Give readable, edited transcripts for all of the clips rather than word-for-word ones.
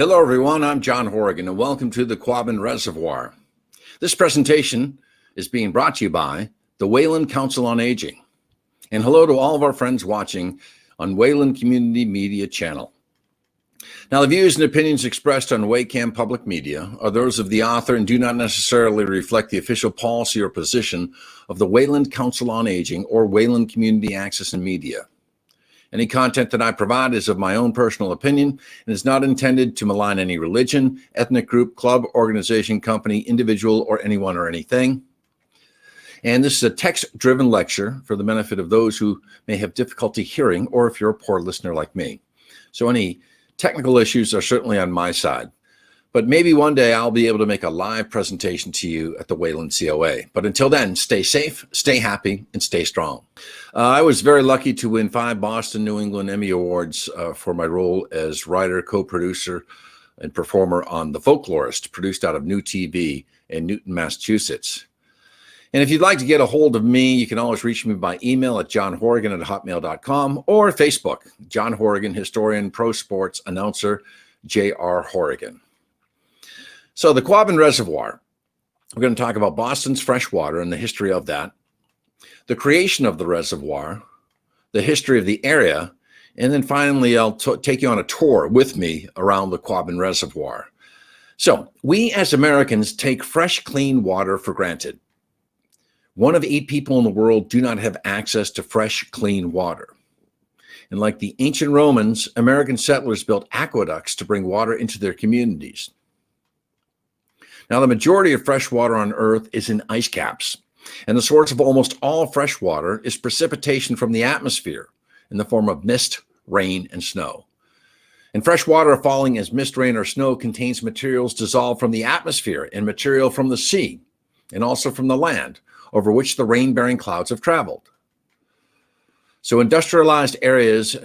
Hello everyone, I'm John Horrigan and welcome to the Quabbin Reservoir. This presentation is being brought to you by the Wayland Council on Aging. And hello to all of our friends watching on Wayland Community Media Channel. Now, the views and opinions expressed on WayCam Public Media are those of the author and do not necessarily reflect the official policy or position of the Wayland Council on Aging or Wayland Community Access and Media. Any content that I provide is of my own personal opinion and is not intended to malign any religion, ethnic group, club, organization, company, individual, or anyone or anything. And this is a text-driven lecture for the benefit of those who may have difficulty hearing or if you're a poor listener like me. So any technical issues are certainly on my side. But maybe one day I'll be able to make a live presentation to you at the Wayland COA. But until then, stay safe, stay happy, and stay strong. I was very lucky to win 5 Boston New England Emmy Awards for my role as writer, co-producer, and performer on The Folklorist, produced out of New TV in Newton, Massachusetts. And if you'd like to get a hold of me, you can always reach me by email at johnhorrigan@hotmail.com or Facebook, John Horrigan, historian, pro sports announcer, J.R. Horrigan. So the Quabbin Reservoir, we're going to talk about Boston's fresh water and the history of that, the creation of the reservoir, the history of the area, and then finally I'll take you on a tour with me around the Quabbin Reservoir. So we as Americans take fresh, clean water for granted. 1 of 8 people in the world do not have access to fresh, clean water. And like the ancient Romans, American settlers built aqueducts to bring water into their communities. Now, the majority of fresh water on Earth is in ice caps, and the source of almost all fresh water is precipitation from the atmosphere in the form of mist, rain, and snow. And fresh water falling as mist, rain, or snow contains materials dissolved from the atmosphere and material from the sea, and also from the land, over which the rain-bearing clouds have traveled. So industrialized areas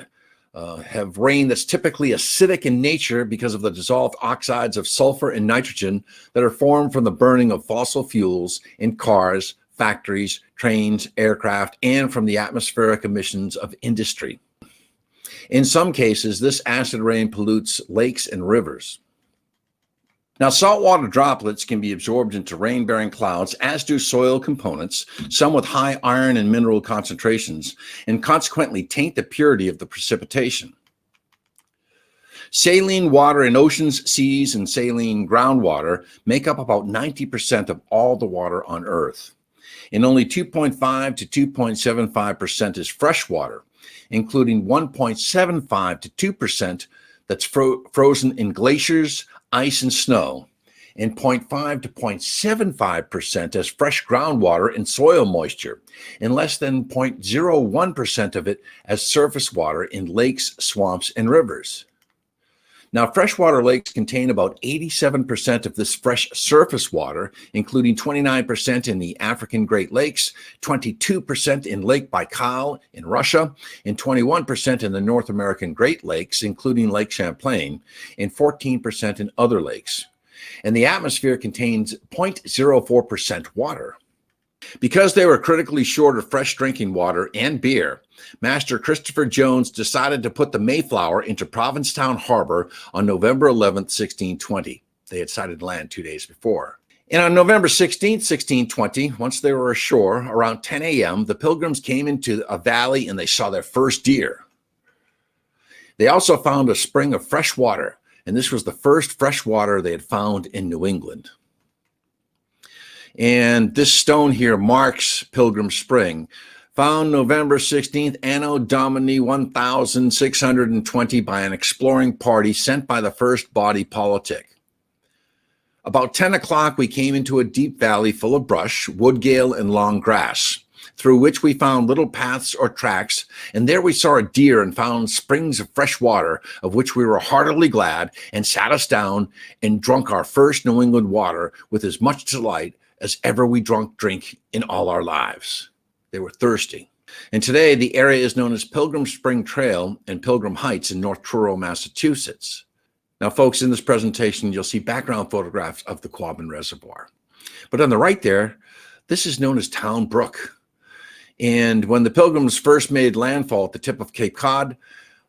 have rain that's typically acidic in nature because of the dissolved oxides of sulfur and nitrogen that are formed from the burning of fossil fuels in cars, factories, trains, aircraft, and from the atmospheric emissions of industry. In some cases, this acid rain pollutes lakes and rivers. Now, saltwater droplets can be absorbed into rain-bearing clouds, as do soil components, some with high iron and mineral concentrations, and consequently taint the purity of the precipitation. Saline water in oceans, seas, and saline groundwater make up about 90% of all the water on Earth. And only 2.5 to 2.75% is fresh water, including 1.75 to 2% that's frozen in glaciers, ice, and snow, and 0.5 to 0.75% as fresh groundwater and soil moisture, and less than 0.01% of it as surface water in lakes, swamps, and rivers. Now, freshwater lakes contain about 87% of this fresh surface water, including 29% in the African Great Lakes, 22% in Lake Baikal in Russia, and 21% in the North American Great Lakes, including Lake Champlain, and 14% in other lakes. And the atmosphere contains 0.04% water. Because they were critically short of fresh drinking water and beer, Master Christopher Jones decided to put the Mayflower into Provincetown Harbor on November 11th, 1620. They had sighted land 2 days before. And on November 16th, 1620, once they were ashore, around 10 a.m., the Pilgrims came into a valley and they saw their first deer. They also found a spring of fresh water, and this was the first fresh water they had found in New England. And this stone here marks Pilgrim Spring, found November 16th, Anno Domini 1620 by an exploring party sent by the first body politic. About 10 o'clock, we came into a deep valley full of brush, woodgale, and long grass, through which we found little paths or tracks, and there we saw a deer and found springs of fresh water, of which we were heartily glad, and sat us down and drunk our first New England water with as much delight as ever we drink in all our lives. They were thirsty. And today, the area is known as Pilgrim Spring Trail and Pilgrim Heights in North Truro, Massachusetts. Now, folks, in this presentation, you'll see background photographs of the Quabbin Reservoir. But on the right there, this is known as Town Brook. And when the Pilgrims first made landfall at the tip of Cape Cod,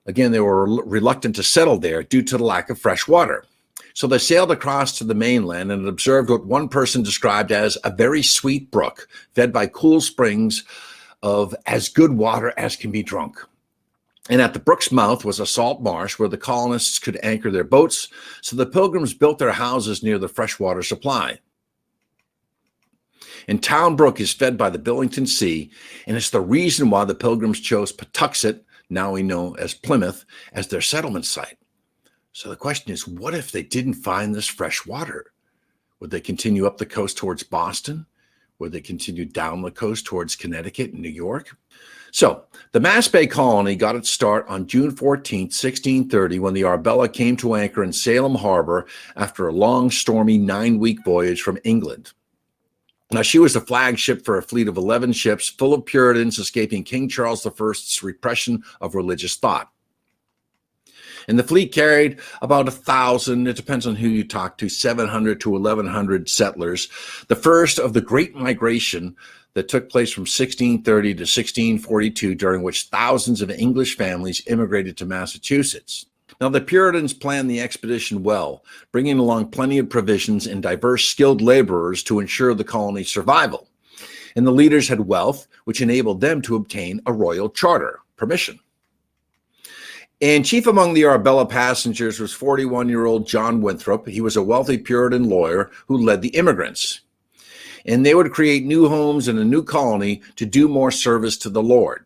again, they were reluctant to settle there due to the lack of fresh water. So they sailed across to the mainland and observed what one person described as a very sweet brook fed by cool springs of as good water as can be drunk. And at the brook's mouth was a salt marsh where the colonists could anchor their boats, so the Pilgrims built their houses near the freshwater supply. And Town Brook is fed by the Billington Sea, and it's the reason why the Pilgrims chose Patuxet, now we know as Plymouth, as their settlement site. So the question is, what if they didn't find this fresh water? Would they continue up the coast towards Boston? Would they continue down the coast towards Connecticut and New York? So the Mass Bay Colony got its start on June 14, 1630, when the Arbella came to anchor in Salem Harbor after a long, stormy 9-week voyage from England. Now, she was the flagship for a fleet of 11 ships full of Puritans escaping King Charles I's repression of religious thought. And the fleet carried about 1,000, it depends on who you talk to, 700 to 1,100 settlers, the first of the Great Migration that took place from 1630 to 1642, during which thousands of English families immigrated to Massachusetts. Now, the Puritans planned the expedition well, bringing along plenty of provisions and diverse skilled laborers to ensure the colony's survival. And the leaders had wealth, which enabled them to obtain a royal charter, permission. And chief among the Arbella passengers was 41-year-old John Winthrop. He was a wealthy Puritan lawyer who led the immigrants. And they would create new homes in a new colony to do more service to the Lord.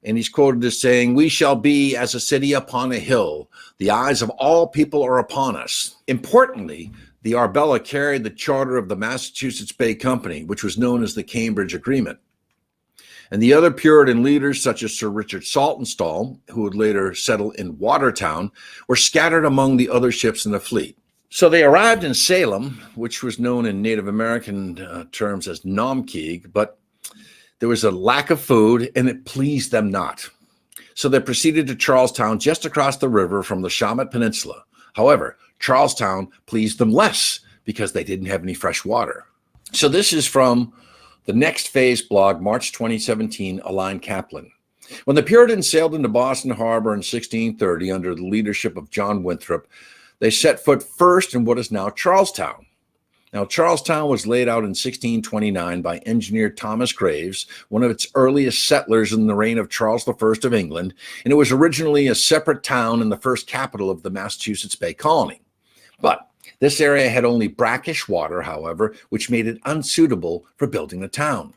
And he's quoted as saying, "We shall be as a city upon a hill. The eyes of all people are upon us." Importantly, the Arbella carried the charter of the Massachusetts Bay Company, which was known as the Cambridge Agreement. And the other Puritan leaders, such as Sir Richard Saltonstall, who would later settle in Watertown, were scattered among the other ships in the fleet. So they arrived in Salem, which was known in Native American terms as Nomkeeg, but there was a lack of food and it pleased them not. So they proceeded to Charlestown, just across the river from the Shawmut Peninsula. However, Charlestown pleased them less because they didn't have any fresh water. So this is from the Next Phase blog, March 2017, Aline Kaplan. When the Puritans sailed into Boston Harbor in 1630 under the leadership of John Winthrop, they set foot first in what is now Charlestown. Now, Charlestown was laid out in 1629 by engineer Thomas Graves, one of its earliest settlers in the reign of Charles I of England, and it was originally a separate town and the first capital of the Massachusetts Bay Colony. But this area had only brackish water, however, which made it unsuitable for building a town.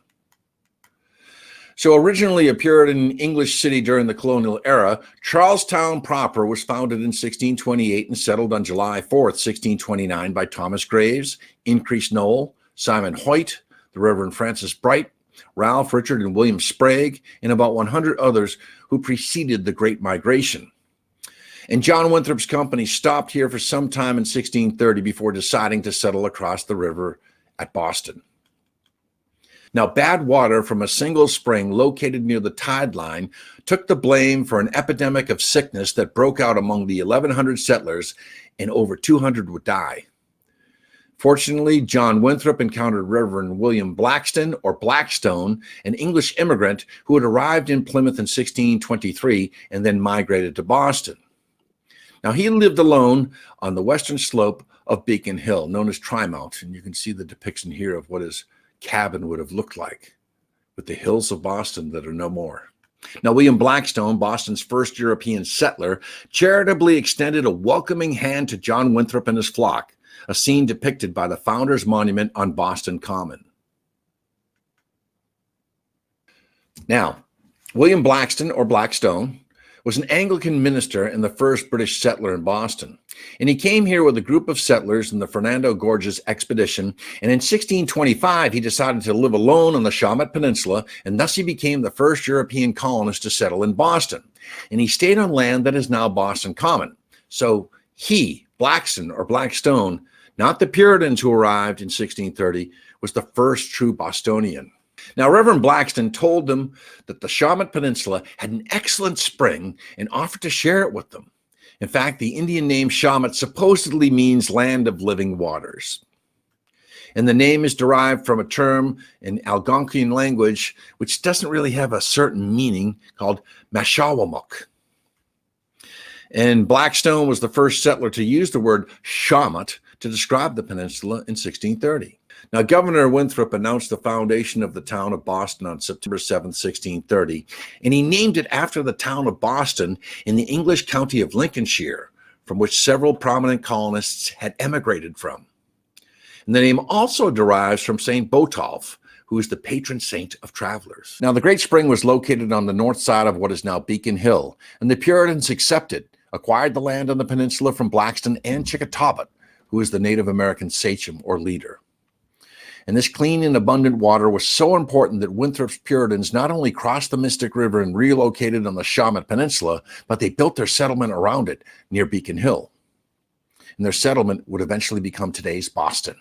So originally a Puritan English city during the colonial era, Charlestown proper was founded in 1628 and settled on July 4th, 1629 by Thomas Graves, Increase Noel, Simon Hoyt, the Reverend Francis Bright, Ralph, Richard, and William Sprague, and about 100 others who preceded the Great Migration. And John Winthrop's company stopped here for some time in 1630 before deciding to settle across the river at Boston. Now, bad water from a single spring located near the tide line took the blame for an epidemic of sickness that broke out among the 1,100 settlers, and over 200 would die. Fortunately, John Winthrop encountered Reverend William Blackstone, or Blackstone, an English immigrant who had arrived in Plymouth in 1623 and then migrated to Boston. Now, he lived alone on the western slope of Beacon Hill, known as Trymount, and you can see the depiction here of what his cabin would have looked like, with the hills of Boston that are no more. Now, William Blackstone, Boston's first European settler, charitably extended a welcoming hand to John Winthrop and his flock, a scene depicted by the Founders Monument on Boston Common. Now, William Blackstone, or Blackstone, was an Anglican minister and the first British settler in Boston. And he came here with a group of settlers in the Fernando Gorges expedition. And in 1625, he decided to live alone on the Shawmut Peninsula, and thus he became the first European colonist to settle in Boston. And he stayed on land that is now Boston Common. So he, Blackstone or Blackstone, not the Puritans who arrived in 1630, was the first true Bostonian. Now, Reverend Blackstone told them that the Shawmut Peninsula had an excellent spring and offered to share it with them. In fact, the Indian name Shawmut supposedly means land of living waters. And the name is derived from a term in Algonquian language, which doesn't really have a certain meaning, called Mashawamuk. And Blackstone was the first settler to use the word Shawmut to describe the peninsula in 1630. Now, Governor Winthrop announced the foundation of the town of Boston on September 7, 1630, and he named it after the town of Boston in the English county of Lincolnshire, from which several prominent colonists had emigrated from. And the name also derives from St. Botolph, who is the patron saint of travelers. Now, the Great Spring was located on the north side of what is now Beacon Hill, and the Puritans acquired the land on the peninsula from Blackstone and Cochituate, who is the Native American sachem or leader. And this clean and abundant water was so important that Winthrop's Puritans not only crossed the Mystic River and relocated on the Shawmut Peninsula, but they built their settlement around it near Beacon Hill. And their settlement would eventually become today's Boston.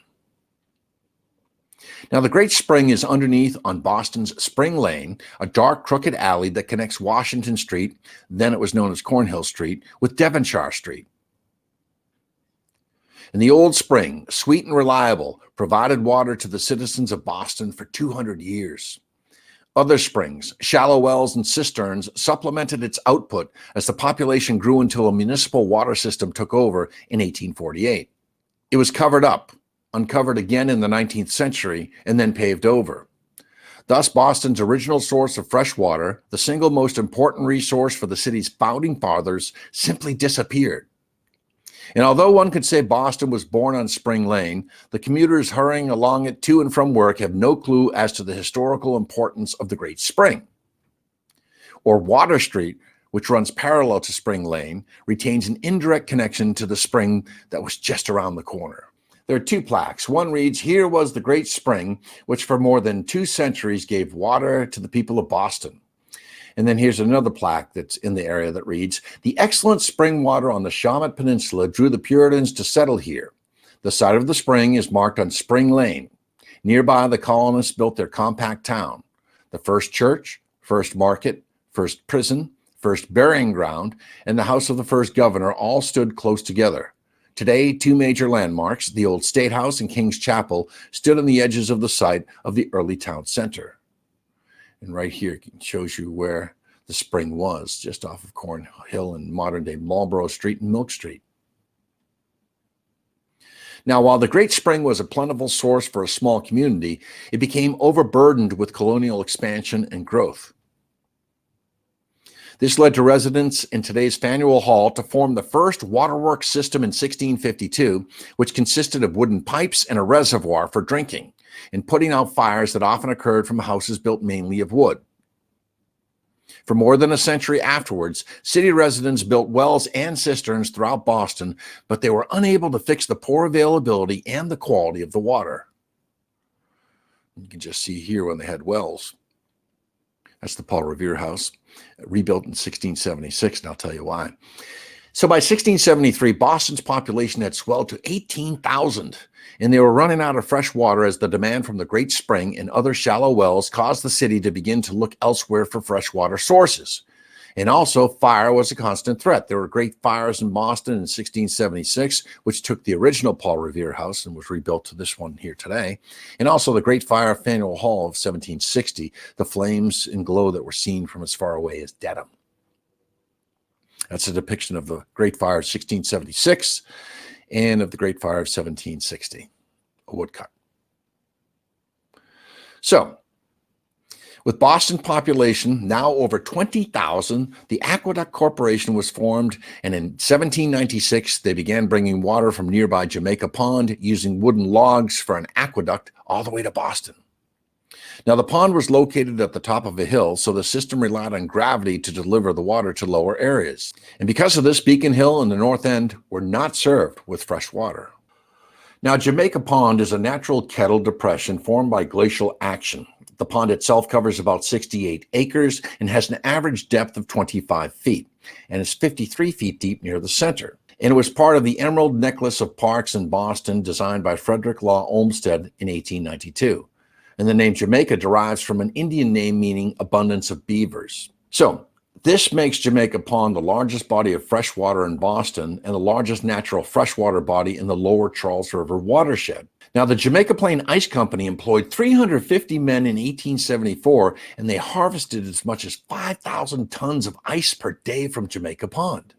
Now, the Great Spring is underneath on Boston's Spring Lane, a dark, crooked alley that connects Washington Street, then it was known as Cornhill Street, with Devonshire Street. And the old spring, sweet and reliable, provided water to the citizens of Boston for 200 years. Other springs, shallow wells, and cisterns supplemented its output as the population grew until a municipal water system took over in 1848. It was uncovered again in the 19th century, and then paved over. Thus, Boston's original source of fresh water, the single most important resource for the city's founding fathers, simply disappeared. And although one could say Boston was born on Spring Lane, the commuters hurrying along it to and from work have no clue as to the historical importance of the Great Spring. Or Water Street, which runs parallel to Spring Lane, retains an indirect connection to the spring that was just around the corner. There are two plaques. One reads, "Here was the Great Spring, which for more than 2 centuries gave water to the people of Boston." And then here's another plaque that's in the area that reads, "The excellent spring water on the Shawmut Peninsula drew the Puritans to settle here. The site of the spring is marked on Spring Lane. Nearby, the colonists built their compact town. The first church, first market, first prison, first burying ground, and the house of the first governor all stood close together. Today, 2 major landmarks, the old State House and King's Chapel, stood on the edges of the site of the early town center." And right here it shows you where the spring was, just off of Cornhill and modern-day Marlborough Street and Milk Street. Now, while the Great Spring was a plentiful source for a small community, it became overburdened with colonial expansion and growth. This led to residents in today's Faneuil Hall to form the first waterworks system in 1652, which consisted of wooden pipes and a reservoir for drinking, and putting out fires that often occurred from houses built mainly of wood. For more than a century afterwards, city residents built wells and cisterns throughout Boston, but they were unable to fix the poor availability and the quality of the water. You can just see here when they had wells. That's the Paul Revere House, rebuilt in 1676, and I'll tell you why. So by 1673, Boston's population had swelled to 18,000, and they were running out of fresh water as the demand from the Great Spring and other shallow wells caused the city to begin to look elsewhere for freshwater sources. And also, fire was a constant threat. There were great fires in Boston in 1676, which took the original Paul Revere House and was rebuilt to this one here today. And also the Great Fire of Faneuil Hall of 1760, the flames and glow that were seen from as far away as Dedham. That's a depiction of the Great Fire of 1676 and of the Great Fire of 1760, a woodcut. So, with Boston's population now over 20,000, the Aqueduct Corporation was formed, and in 1796, they began bringing water from nearby Jamaica Pond using wooden logs for an aqueduct all the way to Boston. Now, the pond was located at the top of a hill, so the system relied on gravity to deliver the water to lower areas. And because of this, Beacon Hill and the North End were not served with fresh water. Now, Jamaica Pond is a natural kettle depression formed by glacial action. The pond itself covers about 68 acres and has an average depth of 25 feet, and is 53 feet deep near the center. And it was part of the Emerald Necklace of Parks in Boston, designed by Frederick Law Olmsted in 1892. And the name Jamaica derives from an Indian name meaning abundance of beavers. So this makes Jamaica Pond the largest body of fresh water in Boston and the largest natural freshwater body in the lower Charles River watershed. Now, the Jamaica Plain Ice Company employed 350 men in 1874, and they harvested as much as 5,000 tons of ice per day from Jamaica Pond.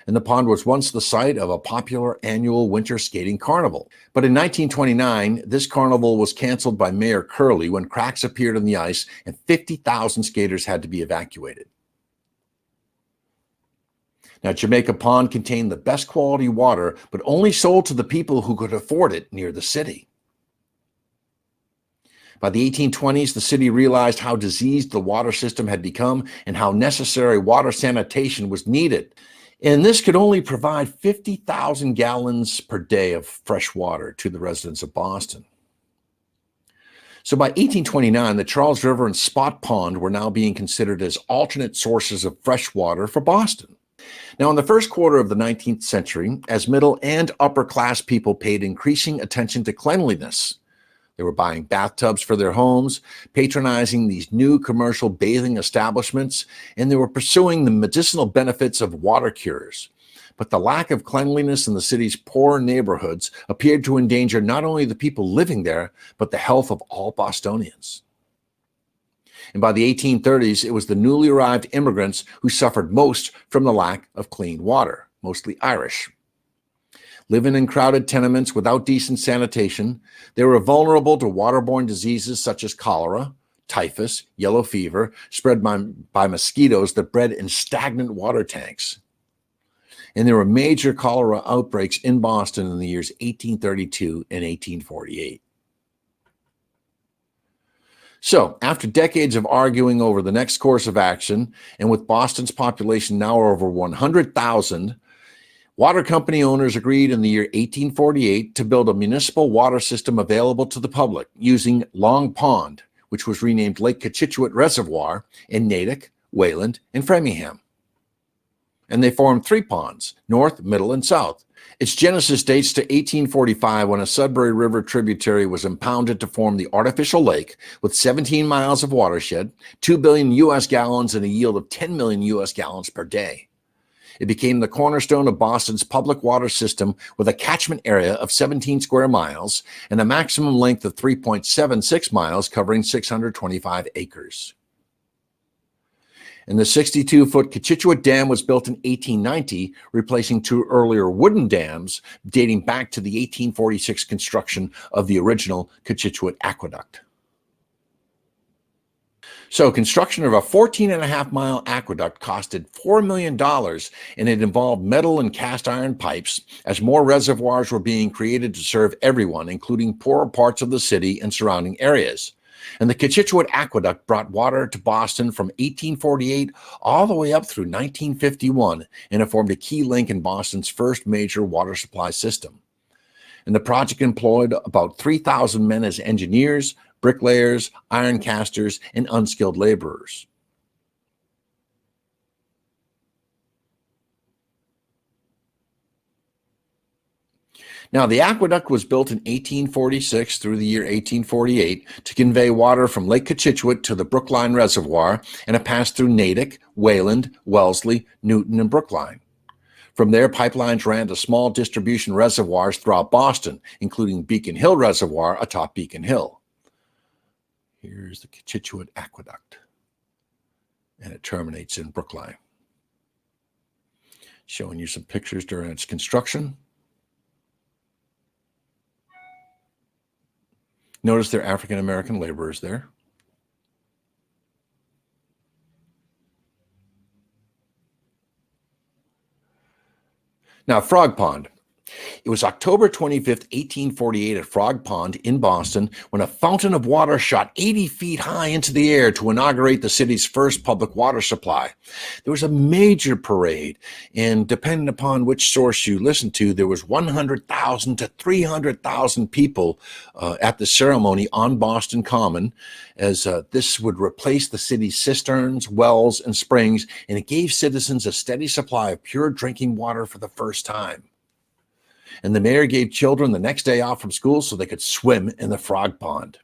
and the pond was once the site of a popular annual winter skating carnival. But in 1929, this carnival was canceled by Mayor Curley when cracks appeared in the ice and 50,000 skaters had to be evacuated. Now, Jamaica Pond contained the best quality water, but only sold to the people who could afford it near the city. By the 1820s, the city realized how diseased the water system had become and how necessary water sanitation was needed. And this could only provide 50,000 gallons per day of fresh water to the residents of Boston. So by 1829, the Charles River and Spot Pond were now being considered as alternate sources of fresh water for Boston. Now, in the first quarter of the 19th century, as middle and upper class people paid increasing attention to cleanliness, they were buying bathtubs for their homes, patronizing these new commercial bathing establishments, and they were pursuing the medicinal benefits of water cures. But the lack of cleanliness in the city's poor neighborhoods appeared to endanger not only the people living there, but the health of all Bostonians. And by the 1830s, it was the newly arrived immigrants who suffered most from the lack of clean water, mostly Irish. Living in crowded tenements without decent sanitation, they were vulnerable to waterborne diseases such as cholera, typhus, yellow fever, spread by mosquitoes that bred in stagnant water tanks. And there were major cholera outbreaks in Boston in the years 1832 and 1848. So, after decades of arguing over the next course of action, and with Boston's population now over 100,000, water company owners agreed in the year 1848 to build a municipal water system available to the public using Long Pond, which was renamed Lake Cochituate Reservoir, in Natick, Wayland, and Framingham. And they formed 3 ponds, north, middle, and south. Its genesis dates to 1845 when a Sudbury River tributary was impounded to form the artificial lake with 17 miles of watershed, 2 billion U.S. gallons, and a yield of 10 million U.S. gallons per day. It became the cornerstone of Boston's public water system with a catchment area of 17 square miles and a maximum length of 3.76 miles covering 625 acres. And the 62-foot Cochituate Dam was built in 1890, replacing 2 earlier wooden dams dating back to the 1846 construction of the original Cochituate Aqueduct. So construction of a 14.5-mile aqueduct costed $4 million, and it involved metal and cast iron pipes as more reservoirs were being created to serve everyone, including poorer parts of the city and surrounding areas. And the Cochituate Aqueduct brought water to Boston from 1848 all the way up through 1951, and it formed a key link in Boston's first major water supply system. And the project employed about 3,000 men as engineers, bricklayers, iron casters, and unskilled laborers. Now, the aqueduct was built in 1846 through the year 1848 to convey water from Lake Cochituate to the Brookline Reservoir, and it passed through Natick, Wayland, Wellesley, Newton, and Brookline. From there, pipelines ran to small distribution reservoirs throughout Boston, including Beacon Hill Reservoir atop Beacon Hill. Here's the Cochituate Aqueduct, and it terminates in Brookline. Showing you some pictures during its construction. Notice there are African-American laborers there. Now, Frog Pond. It was October 25th, 1848 at Frog Pond in Boston when a fountain of water shot 80 feet high into the air to inaugurate the city's first public water supply. There was a major parade, and depending upon which source you listen to, there was 100,000 to 300,000 people at the ceremony on Boston Common, as this would replace the city's cisterns, wells, and springs, and it gave citizens a steady supply of pure drinking water for the first time. And the mayor gave children the next day off from school so they could swim in the Frog Pond.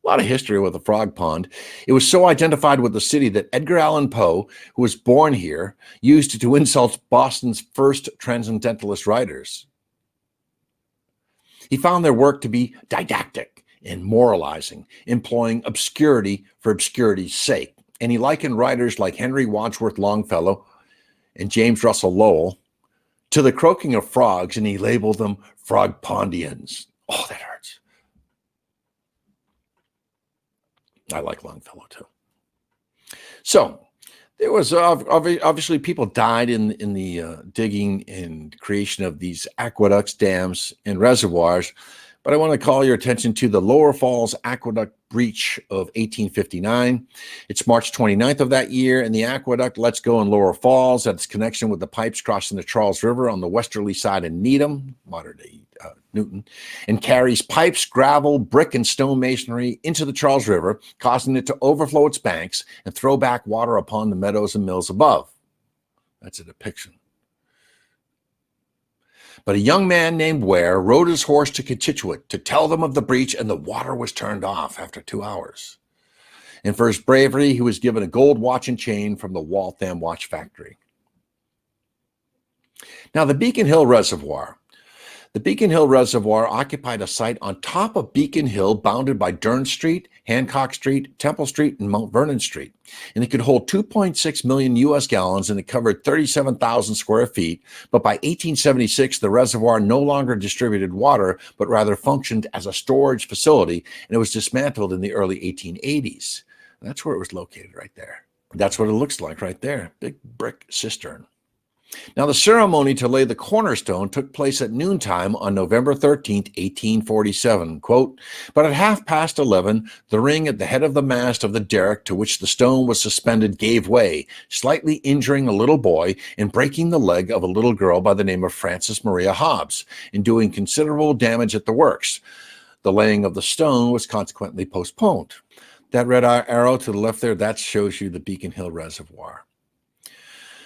A lot of history with the Frog Pond. It was so identified with the city that Edgar Allan Poe, who was born here, used it to insult Boston's first transcendentalist writers. He found their work to be didactic and moralizing, employing obscurity for obscurity's sake. And he likened writers like Henry Wadsworth Longfellow and James Russell Lowell to the croaking of frogs, and he labeled them frog pondians. Oh, that hurts. I like Longfellow too. So there was obviously people died in the digging and creation of these aqueducts, dams, and reservoirs. But I want to call your attention to the Lower Falls Aqueduct breach of 1859. It's March 29th of that year, and the aqueduct lets go in Lower Falls at its connection with the pipes crossing the Charles River on the westerly side of Needham, modern-day Newton, and carries pipes, gravel, brick, and stone masonry into the Charles River, causing it to overflow its banks and throw back water upon the meadows and mills above. That's a depiction. But a young man named Ware rode his horse to Cochituate to tell them of the breach, and the water was turned off after 2 hours. And for his bravery, he was given a gold watch and chain from the Waltham Watch Factory. Now, the Beacon Hill Reservoir. The Beacon Hill Reservoir occupied a site on top of Beacon Hill, bounded by Dern Street, Hancock Street, Temple Street, and Mount Vernon Street. And it could hold 2.6 million U.S. gallons, and it covered 37,000 square feet. But by 1876, the reservoir no longer distributed water, but rather functioned as a storage facility, and it was dismantled in the early 1880s. That's where it was located, right there. That's what it looks like right there, big brick cistern. Now, the ceremony to lay the cornerstone took place at noontime on November 13th, 1847. Quote, but at 11:30, the ring at the head of the mast of the derrick to which the stone was suspended gave way, slightly injuring a little boy and breaking the leg of a little girl by the name of Frances Maria Hobbs, and doing considerable damage at the works. The laying of the stone was consequently postponed. That red arrow to the left there, that shows you the Beacon Hill Reservoir.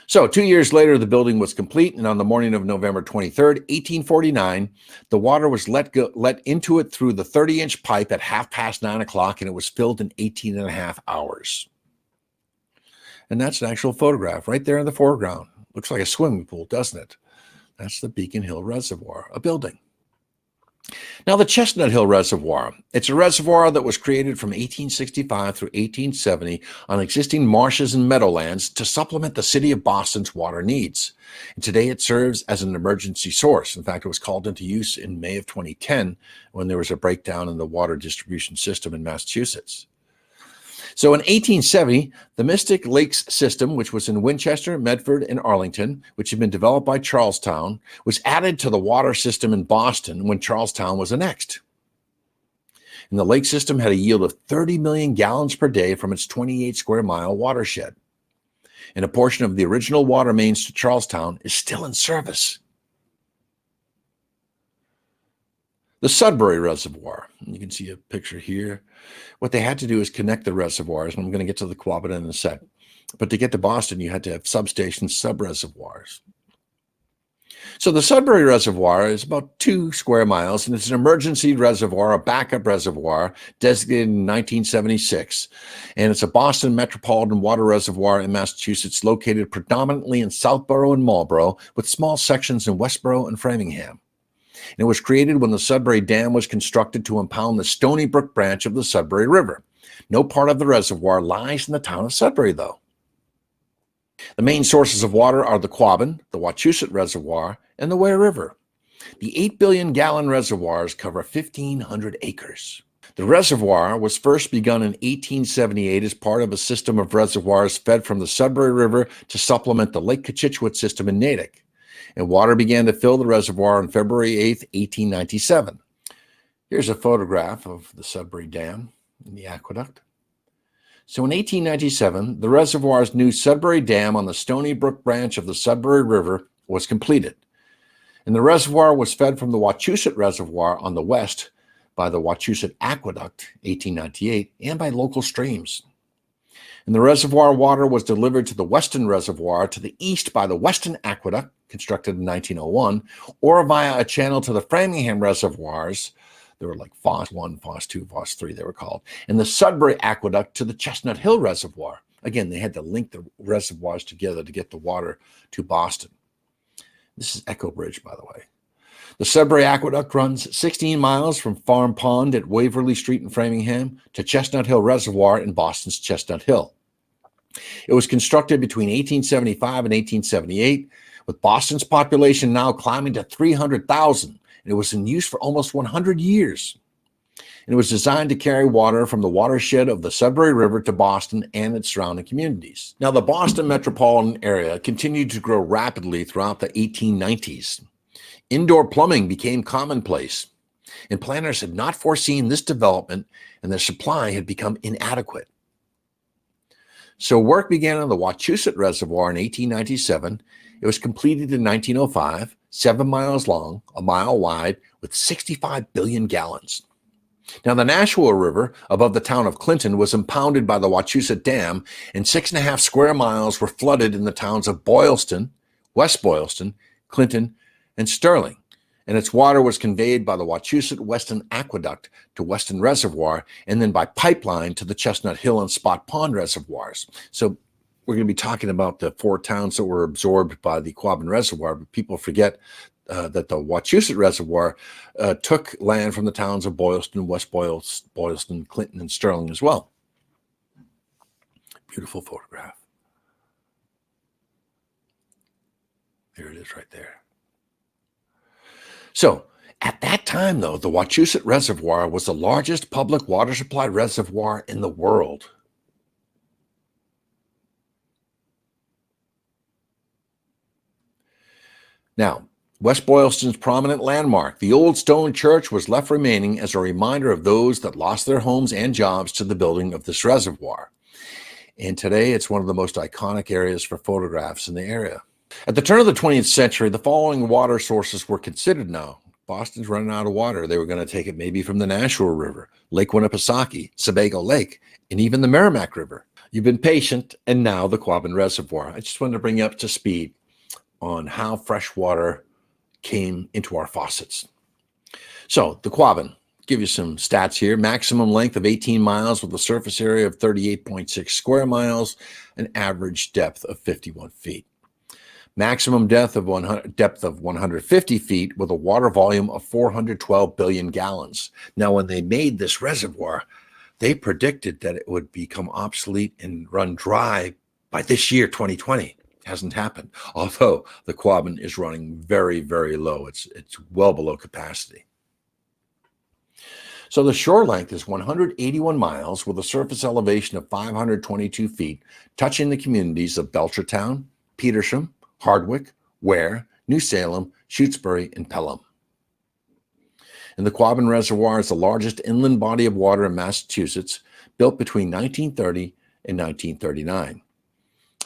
So 2 years later, the building was complete, and on the morning of November 23rd, 1849, the water was let into it through the 30-inch pipe at 9:30 o'clock, and it was filled in 18 and a half hours. And that's an actual photograph right there in the foreground. Looks like a swimming pool, doesn't it? That's the Beacon Hill Reservoir, a building. Now, the Chestnut Hill Reservoir. It's a reservoir that was created from 1865 through 1870 on existing marshes and meadowlands to supplement the city of Boston's water needs. And today it serves as an emergency source. In fact, it was called into use in May of 2010 when there was a breakdown in the water distribution system in Massachusetts. So in 1870, the Mystic Lakes system, which was in Winchester, Medford, and Arlington, which had been developed by Charlestown, was added to the water system in Boston when Charlestown was annexed. And the lake system had a yield of 30 million gallons per day from its 28 square mile watershed. And a portion of the original water mains to Charlestown is still in service. The Sudbury Reservoir. You can see a picture here. What they had to do is connect the reservoirs, and I'm going to get to the Quabbin in a sec. But to get to Boston, you had to have substations, sub-reservoirs. So the Sudbury Reservoir is about 2 square miles, and it's an emergency reservoir, a backup reservoir, designated in 1976. And it's a Boston Metropolitan Water Reservoir in Massachusetts, located predominantly in Southborough and Marlborough, with small sections in Westborough and Framingham. And it was created when the Sudbury Dam was constructed to impound the Stony Brook branch of the Sudbury River. No part of the reservoir lies in the town of Sudbury, though. The main sources of water are the Quabbin, the Wachusett Reservoir, and the Ware River. The 8 billion gallon reservoirs cover 1,500 acres. The reservoir was first begun in 1878 as part of a system of reservoirs fed from the Sudbury River to supplement the Lake Cochituate system in Natick. And water began to fill the reservoir on February 8, 1897. Here's a photograph of the Sudbury Dam and the aqueduct. So in 1897, the reservoir's new Sudbury Dam on the Stony Brook branch of the Sudbury River was completed. And the reservoir was fed from the Wachusett Reservoir on the west by the Wachusett Aqueduct, 1898, and by local streams. And the reservoir water was delivered to the Weston Reservoir to the east by the Weston Aqueduct, constructed in 1901, or via a channel to the Framingham Reservoirs. They were like Foss 1, Foss 2, Foss 3, they were called. And the Sudbury Aqueduct to the Chestnut Hill Reservoir. Again, they had to link the reservoirs together to get the water to Boston. This is Echo Bridge, by the way. The Sudbury Aqueduct runs 16 miles from Farm Pond at Waverly Street in Framingham to Chestnut Hill Reservoir in Boston's Chestnut Hill. It was constructed between 1875 and 1878, with Boston's population now climbing to 300,000. It was in use for almost 100 years. And it was designed to carry water from the watershed of the Sudbury River to Boston and its surrounding communities. Now, the Boston metropolitan area continued to grow rapidly throughout the 1890s. Indoor plumbing became commonplace, and planners had not foreseen this development, and their supply had become inadequate. So work began on the Wachusett Reservoir in 1897. It was completed in 1905, 7 miles long, a mile wide, with 65 billion gallons. Now, the Nashua River above the town of Clinton was impounded by the Wachusett Dam, and 6.5 square miles were flooded in the towns of Boylston, West Boylston, Clinton, and Sterling. And its water was conveyed by the Wachusett Weston Aqueduct to Weston Reservoir, and then by pipeline to the Chestnut Hill and Spot Pond reservoirs. So we're going to be talking about the 4 towns that were absorbed by the Quabbin Reservoir, but people forget that the Wachusett Reservoir took land from the towns of Boylston, West Boylston, Clinton, and Sterling as well. Beautiful photograph. There it is right there. So at that time, though, the Wachusett Reservoir was the largest public water supply reservoir in the world. Now, West Boylston's prominent landmark, the old stone church, was left remaining as a reminder of those that lost their homes and jobs to the building of this reservoir. And today, it's one of the most iconic areas for photographs in the area. At the turn of the 20th century, the following water sources were considered now. Boston's running out of water. They were going to take it maybe from the Nashua River, Lake Winnipesaukee, Sebago Lake, and even the Merrimack River. You've been patient, and now the Quabbin Reservoir. I just wanted to bring you up to speed on how fresh water came into our faucets. So the Quabbin, give you some stats here. Maximum length of 18 miles with a surface area of 38.6 square miles, an average depth of 51 feet. Maximum depth of 150 feet with a water volume of 412 billion gallons. Now, when they made this reservoir, they predicted that it would become obsolete and run dry by this year, 2020. Hasn't happened, although the Quabbin is running very, very low. It's well below capacity. So the shore length is 181 miles with a surface elevation of 522 feet, touching the communities of Belchertown, Petersham, Hardwick, Ware, New Salem, Shutesbury, and Pelham. And the Quabbin Reservoir is the largest inland body of water in Massachusetts, built between 1930 and 1939.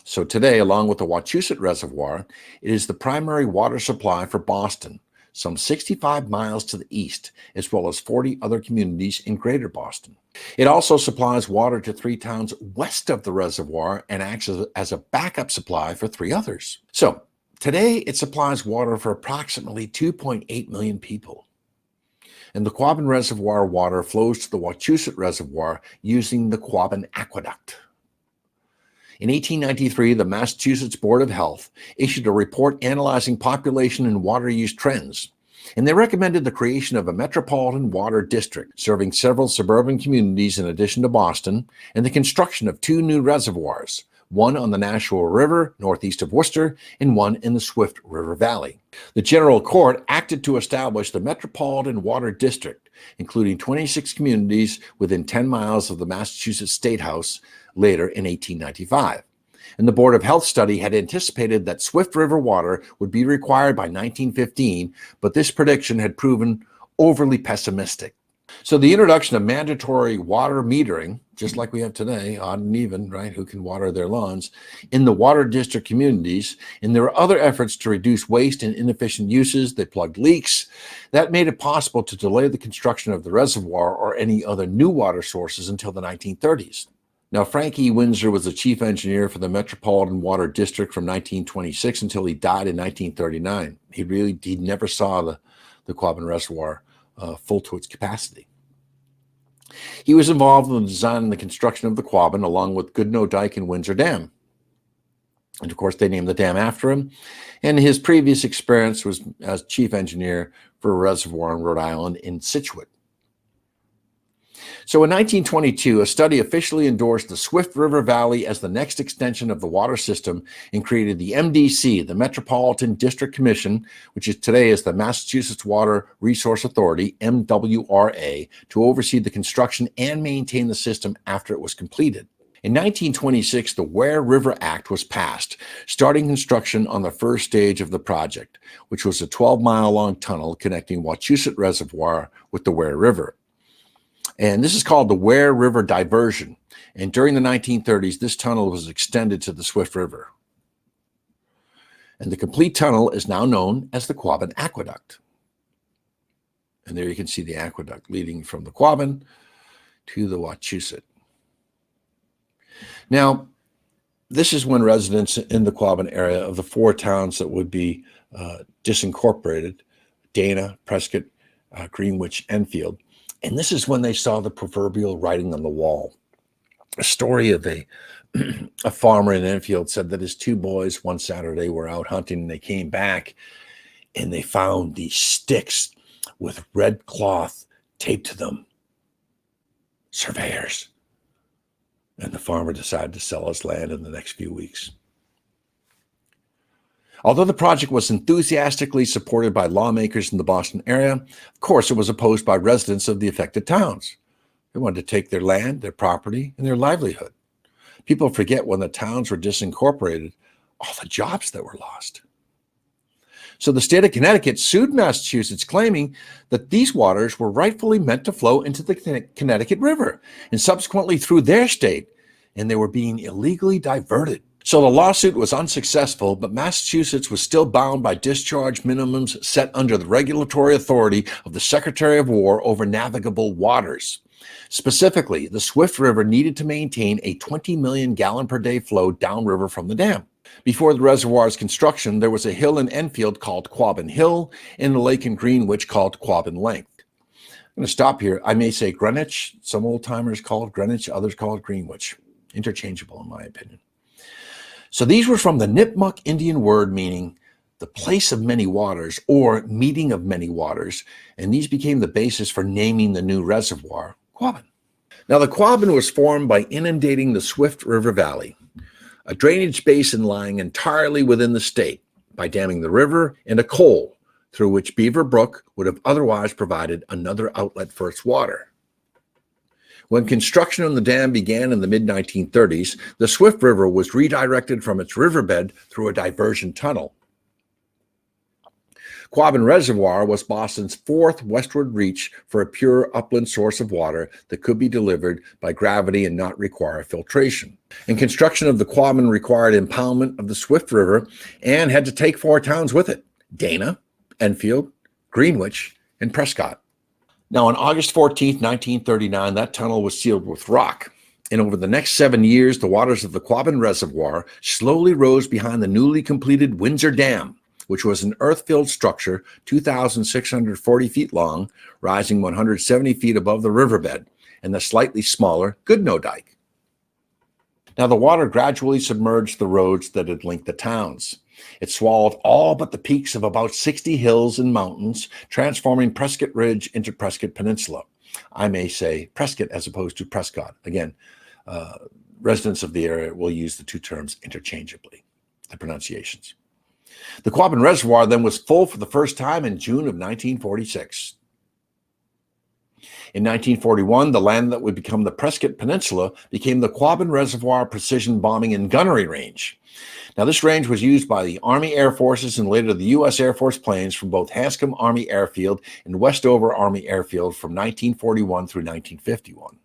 So today, along with the Wachusett Reservoir, it is the primary water supply for Boston, some 65 miles to the east, as well as 40 other communities in greater Boston. It also supplies water to 3 towns west of the reservoir and acts as a backup supply for 3 others. So today, it supplies water for approximately 2.8 million people. And the Quabbin Reservoir water flows to the Wachusett Reservoir using the Quabbin Aqueduct. In 1893, the Massachusetts Board of Health issued a report analyzing population and water use trends, and they recommended the creation of a metropolitan water district serving several suburban communities in addition to Boston, and the construction of 2 new reservoirs, one on the Nashua River northeast of Worcester and one in the Swift River Valley. The General Court acted to establish the Metropolitan Water District, including 26 communities within 10 miles of the Massachusetts State House, later in 1895. And the Board of Health study had anticipated that Swift River water would be required by 1915, but this prediction had proven overly pessimistic. So the introduction of mandatory water metering, just like we have today, odd and even, right, who can water their lawns, in the water district communities, and there were other efforts to reduce waste and inefficient uses. They plugged leaks. That made it possible to delay the construction of the reservoir or any other new water sources until the 1930s. Now, Frank E. Windsor was the chief engineer for the Metropolitan Water District from 1926 until he died in 1939. He never saw the Quabbin Reservoir full to its capacity. He was involved in the design and the construction of the Quabbin, along with Goodnoe Dike and Windsor Dam. And of course, they named the dam after him. And his previous experience was as chief engineer for a reservoir in Rhode Island in Cochituate. So in 1922, a study officially endorsed the Swift River Valley as the next extension of the water system and created the MDC, the Metropolitan District Commission, which is today is the Massachusetts Water Resource Authority, MWRA, to oversee the construction and maintain the system after it was completed. In 1926, the Ware River Act was passed, starting construction on the first stage of the project, which was a 12-mile-long tunnel connecting Wachusett Reservoir with the Ware River. And this is called the Ware River Diversion. And during the 1930s, this tunnel was extended to the Swift River. And the complete tunnel is now known as the Quabbin Aqueduct. And there you can see the aqueduct leading from the Quabbin to the Wachusett. Now, this is when residents in the Quabbin area of the 4 towns that would be disincorporated, Dana, Prescott, Greenwich, Enfield, and this is when they saw the proverbial writing on the wall. A story of a farmer in Enfield said that his 2 boys one Saturday were out hunting and they came back and they found these sticks with red cloth taped to them. Surveyors. And the farmer decided to sell his land in the next few weeks. Although the project was enthusiastically supported by lawmakers in the Boston area, of course it was opposed by residents of the affected towns. They wanted to take their land, their property, and their livelihood. People forget when the towns were disincorporated, all the jobs that were lost. So the state of Connecticut sued Massachusetts, claiming that these waters were rightfully meant to flow into the Connecticut River and subsequently through their state, and they were being illegally diverted. So the lawsuit was unsuccessful, but Massachusetts was still bound by discharge minimums set under the regulatory authority of the Secretary of War over navigable waters. Specifically, the Swift River needed to maintain a 20 million gallon per day flow downriver from the dam. Before the reservoir's construction, there was a hill in Enfield called Quabbin Hill and a lake in Greenwich called Quabbin Lake. I'm going to stop here. I may say Greenwich. Some old timers call it Greenwich, others call it Greenwich. Interchangeable, in my opinion. So these were from the Nipmuc Indian word meaning the place of many waters or meeting of many waters, and these became the basis for naming the new reservoir, Quabbin. Now the Quabbin was formed by inundating the Swift River Valley, a drainage basin lying entirely within the state, by damming the river and a col through which Beaver Brook would have otherwise provided another outlet for its water. When construction on the dam began in the mid-1930s, the Swift River was redirected from its riverbed through a diversion tunnel. Quabbin Reservoir was Boston's 4th westward reach for a pure upland source of water that could be delivered by gravity and not require filtration. And construction of the Quabbin required impoundment of the Swift River and had to take 4 towns with it: Dana, Enfield, Greenwich, and Prescott. Now, on August 14, 1939, that tunnel was sealed with rock. And over the next 7 years, the waters of the Quabbin Reservoir slowly rose behind the newly completed Windsor Dam, which was an earth-filled structure 2,640 feet long, rising 170 feet above the riverbed, and the slightly smaller Goodnoe Dike. Now, the water gradually submerged the roads that had linked the towns. It swallowed all but the peaks of about 60 hills and mountains, transforming Prescott Ridge into Prescott Peninsula. I may say Prescott as opposed to Prescott. Again, residents of the area will use the 2 terms interchangeably, the pronunciations. The Quabbin Reservoir then was full for the first time in June of 1946. In 1941, the land that would become the Prescott Peninsula became the Quabbin Reservoir Precision Bombing and Gunnery Range. Now, this range was used by the Army Air Forces and later the U.S. Air Force planes from both Hanscom Army Airfield and Westover Army Airfield from 1941 through 1951.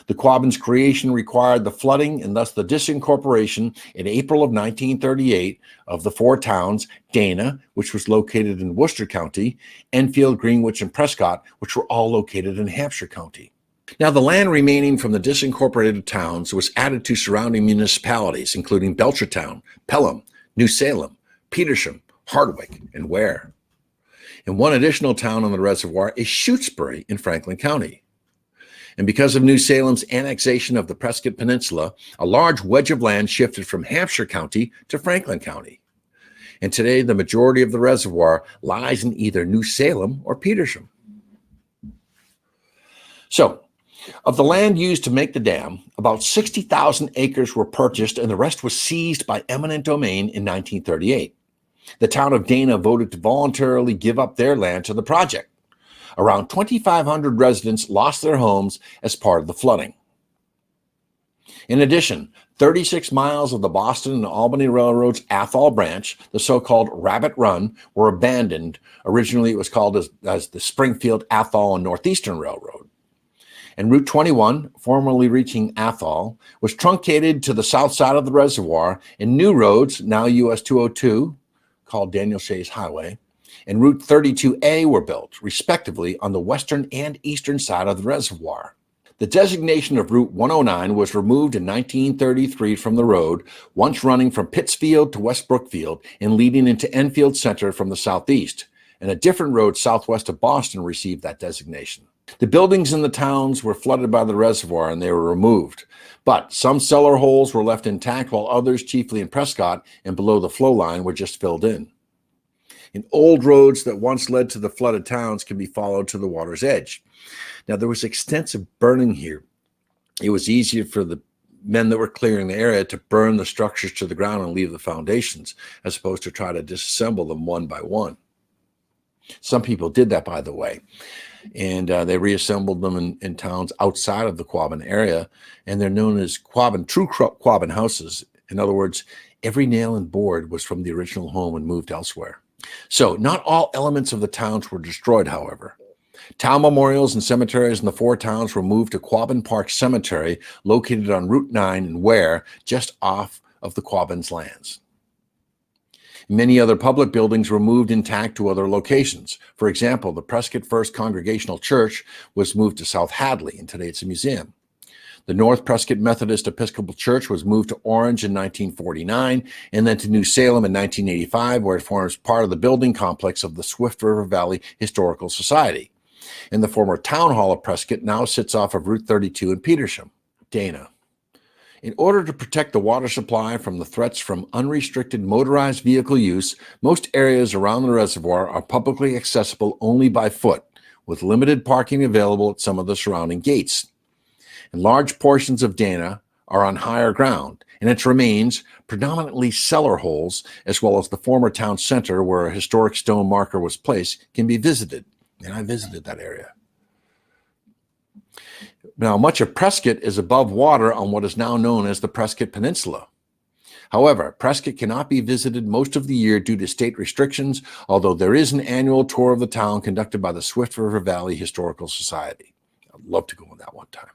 The Quabbin's creation required the flooding and thus the disincorporation in April of 1938 of the 4 towns, Dana, which was located in Worcester County, Enfield, Greenwich, and Prescott, which were all located in Hampshire County. Now, the land remaining from the disincorporated towns was added to surrounding municipalities, including Belchertown, Pelham, New Salem, Petersham, Hardwick, and Ware. And one additional town on the reservoir is Shutesbury in Franklin County. And because of New Salem's annexation of the Prescott Peninsula, a large wedge of land shifted from Hampshire County to Franklin County. And today, the majority of the reservoir lies in either New Salem or Petersham. So, of the land used to make the dam, about 60,000 acres were purchased and the rest was seized by eminent domain in 1938. The town of Dana voted to voluntarily give up their land to the project. Around 2,500 residents lost their homes as part of the flooding. In addition, 36 miles of the Boston and Albany Railroad's Athol branch, the so-called Rabbit Run, were abandoned. Originally, it was called as the Springfield, Athol, and Northeastern Railroad. And Route 21, formerly reaching Athol, was truncated to the south side of the reservoir, and new roads, now US 202, called Daniel Shays Highway, and Route 32A were built, respectively, on the western and eastern side of the reservoir. The designation of Route 109 was removed in 1933 from the road, once running from Pittsfield to West Brookfield and leading into Enfield Center from the southeast, and a different road southwest of Boston received that designation. The buildings in the towns were flooded by the reservoir and they were removed, but some cellar holes were left intact while others, chiefly in Prescott and below the flow line, were just filled in. And old roads that once led to the flooded towns can be followed to the water's edge. Now, there was extensive burning here. It was easier for the men that were clearing the area to burn the structures to the ground and leave the foundations, as opposed to try to disassemble them one by one. Some people did that, by the way, and they reassembled them in towns outside of the Quabbin area, and they're known as Quabbin, true Quabbin houses. In other words, every nail and board was from the original home and moved elsewhere. So not all elements of the towns were destroyed, however. Town memorials and cemeteries in the four towns were moved to Quabbin Park Cemetery, located on Route 9 in Ware, just off of the Quabbin's lands. Many other public buildings were moved intact to other locations. For example, the Prescott First Congregational Church was moved to South Hadley, and today it's a museum. The North Prescott Methodist Episcopal Church was moved to Orange in 1949, and then to New Salem in 1985, where it forms part of the building complex of the Swift River Valley Historical Society. And the former Town Hall of Prescott now sits off of Route 32 in Petersham. Dana. In order to protect the water supply from the threats from unrestricted motorized vehicle use, most areas around the reservoir are publicly accessible only by foot, with limited parking available at some of the surrounding gates. And large portions of Dana are on higher ground, and its remains, predominantly cellar holes, as well as the former town center where a historic stone marker was placed, can be visited. And I visited that area. Now, much of Prescott is above water on what is now known as the Prescott Peninsula. However, Prescott cannot be visited most of the year due to state restrictions, although there is an annual tour of the town conducted by the Swift River Valley Historical Society. I'd love to go on that one time.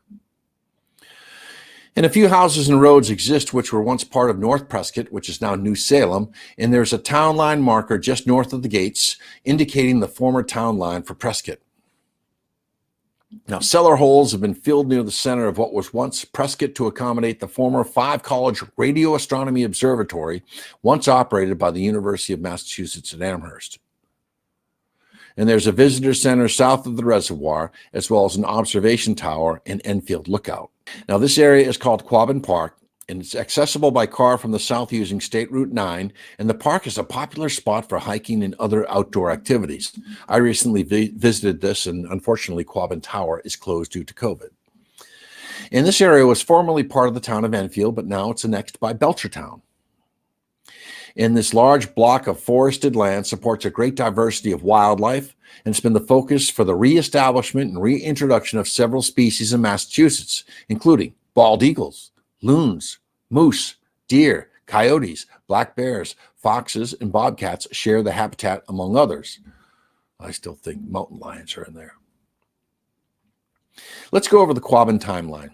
And a few houses and roads exist which were once part of North Prescott, which is now New Salem, and there's a town line marker just north of the gates indicating the former town line for Prescott. Now, cellar holes have been filled near the center of what was once Prescott to accommodate the former five-college radio astronomy observatory, once operated by the University of Massachusetts at Amherst. And there's a visitor center south of the reservoir, as well as an observation tower and Enfield Lookout. Now, this area is called Quabbin Park, and it's accessible by car from the south using State Route 9, and the park is a popular spot for hiking and other outdoor activities. I recently visited this, and unfortunately, Quabbin Tower is closed due to COVID. And this area was formerly part of the town of Enfield, but now it's annexed by Belchertown. And this large block of forested land supports a great diversity of wildlife, and it's been the focus for the reestablishment and reintroduction of several species in Massachusetts, including bald eagles, loons, moose, deer, coyotes, black bears, foxes, and bobcats share the habitat, among others. I still think mountain lions are in there. Let's go over the Quabbin timeline.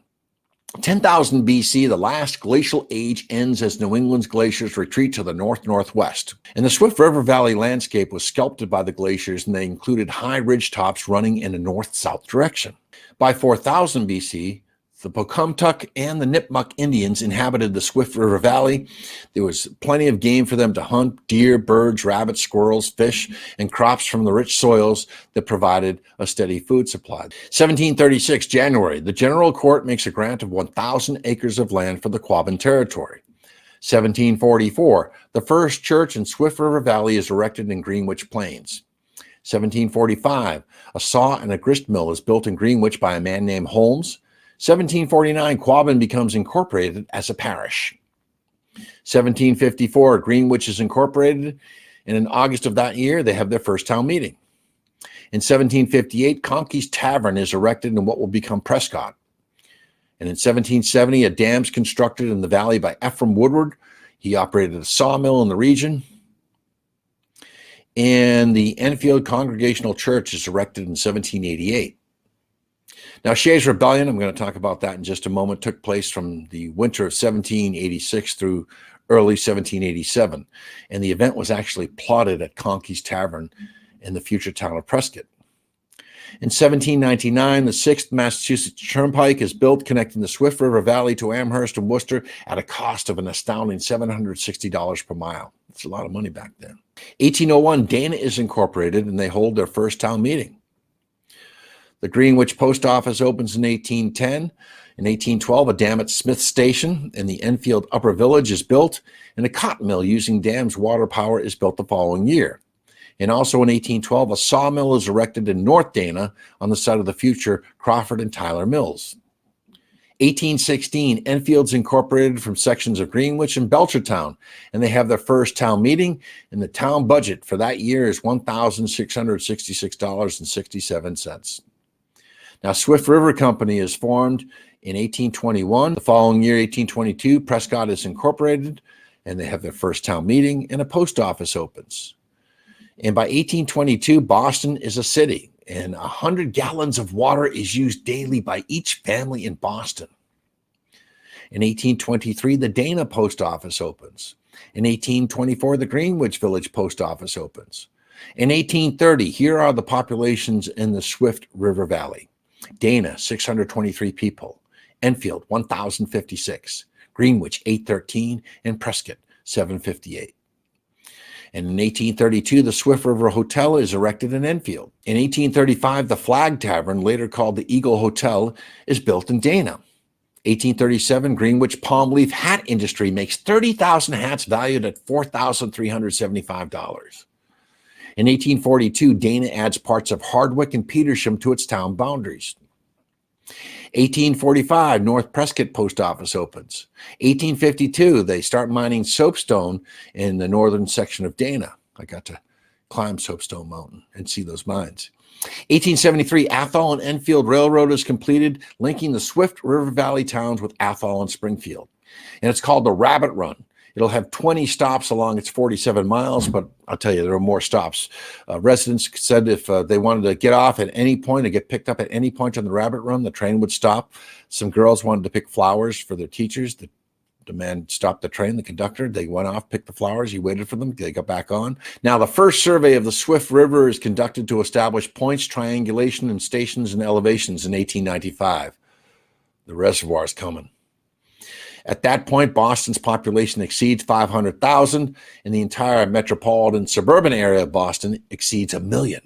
10,000 BC, the last glacial age ends as New England's glaciers retreat to the north-northwest. And the Swift River Valley landscape was sculpted by the glaciers, and they included high ridge tops running in a north-south direction. By 4000 BC, the Pocumtuck and the Nipmuc Indians inhabited the Swift River Valley. There was plenty of game for them to hunt: deer, birds, rabbits, squirrels, fish, and crops from the rich soils that provided a steady food supply. 1736, January, the General Court makes a grant of 1,000 acres of land for the Quabbin territory. 1744, the first church in Swift River Valley is erected in Greenwich Plains. 1745, a saw and a grist mill is built in Greenwich by a man named Holmes. 1749, Quabbin becomes incorporated as a parish. 1754, Greenwich is incorporated, and in August of that year, they have their first town meeting. In 1758, Conkey's Tavern is erected in what will become Prescott. And in 1770, a dam is constructed in the valley by Ephraim Woodward. He operated a sawmill in the region. And the Enfield Congregational Church is erected in 1788. Now, Shays' Rebellion, I'm going to talk about that in just a moment, took place from the winter of 1786 through early 1787. And the event was actually plotted at Conkey's Tavern in the future town of Prescott. In 1799, the 6th Massachusetts Turnpike is built, connecting the Swift River Valley to Amherst and Worcester at a cost of an astounding $760 per mile. That's a lot of money back then. 1801, Dana is incorporated, and they hold their first town meeting. The Greenwich Post Office opens in 1810. In 1812, a dam at Smith Station in the Enfield Upper Village is built, and a cotton mill using dam's water power is built the following year. And also in 1812, a sawmill is erected in North Dana on the site of the future Crawford and Tyler Mills. 1816, Enfield's incorporated from sections of Greenwich and Belchertown, and they have their first town meeting, and the town budget for that year is $1,666.67. Now, Swift River Company is formed in 1821. The following year, 1822, Prescott is incorporated, and they have their first town meeting, and a post office opens. And by 1822, Boston is a city, and 100 gallons of water is used daily by each family in Boston. In 1823, the Dana Post Office opens. In 1824, the Greenwich Village Post Office opens. In 1830, here are the populations in the Swift River Valley. Dana, 623 people. Enfield, 1,056. Greenwich, 813. And Prescott, 758. And in 1832, the Swift River Hotel is erected in Enfield. In 1835, the Flag Tavern, later called the Eagle Hotel, is built in Dana. 1837, Greenwich palm leaf hat industry makes 30,000 hats valued at $4,375. In 1842, Dana adds parts of Hardwick and Petersham to its town boundaries. 1845, North Prescott Post Office opens. 1852, they start mining soapstone in the northern section of Dana. I got to climb Soapstone Mountain and see those mines. 1873, Athol and Enfield Railroad is completed, linking the Swift River Valley towns with Athol and Springfield. And it's called the Rabbit Run. It'll have 20 stops along its 47 miles, but I'll tell you, there are more stops. Residents said if they wanted to get off at any point or get picked up at any point on the Rabbit Run, the train would stop. Some girls wanted to pick flowers for their teachers. The man stopped the train, the conductor. They went off, picked the flowers. He waited for them. They got back on. Now, the first survey of the Swift River is conducted to establish points, triangulation, and stations and elevations in 1895. The reservoir is coming. At that point, Boston's population exceeds 500,000, and the entire metropolitan suburban area of Boston exceeds 1 million.